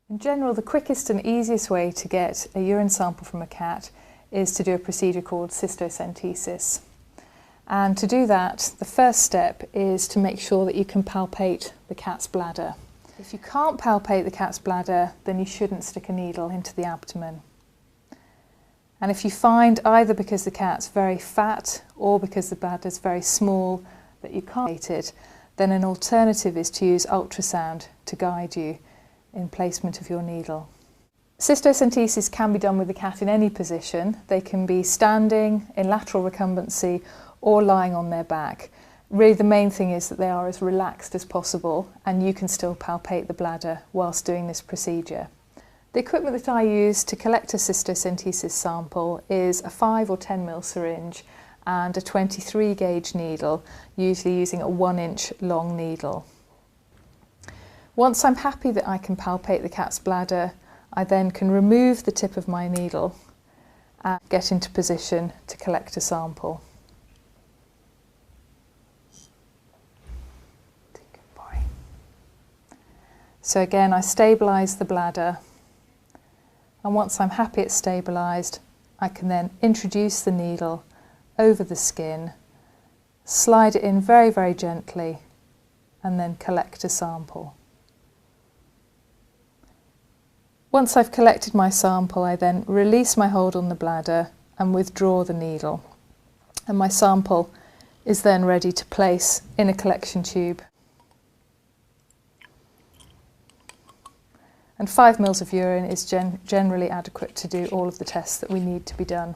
In general, the quickest and easiest way to get a urine sample from a cat is to do a procedure called cystocentesis. And to do that, the first step is to make sure that you can palpate the cat's bladder. If you can't palpate the cat's bladder, then you shouldn't stick a needle into the abdomen. And if you find, either because the cat's very fat or because the bladder is very small, that you can't palpate it, then an alternative is to use ultrasound to guide you in placement of your needle. Cystocentesis can be done with the cat in any position. They can be standing, in lateral recumbency, or lying on their back. Really the main thing is that they are as relaxed as possible and you can still palpate the bladder whilst doing this procedure. The equipment that I use to collect a cystocentesis sample is a 5 or 10 ml syringe and a 23 gauge needle, usually using a 1-inch long needle. Once I'm happy that I can palpate the cat's bladder, I then can remove the tip of my needle and get into position to collect a sample. Good boy. So again, I stabilise the bladder, and once I'm happy it's stabilised, I can then introduce the needle over the skin, slide it in very, very gently, and then collect a sample. Once I've collected my sample, I then release my hold on the bladder and withdraw the needle. And my sample is then ready to place in a collection tube. And 5 ml of urine is generally adequate to do all of the tests that we need to be done.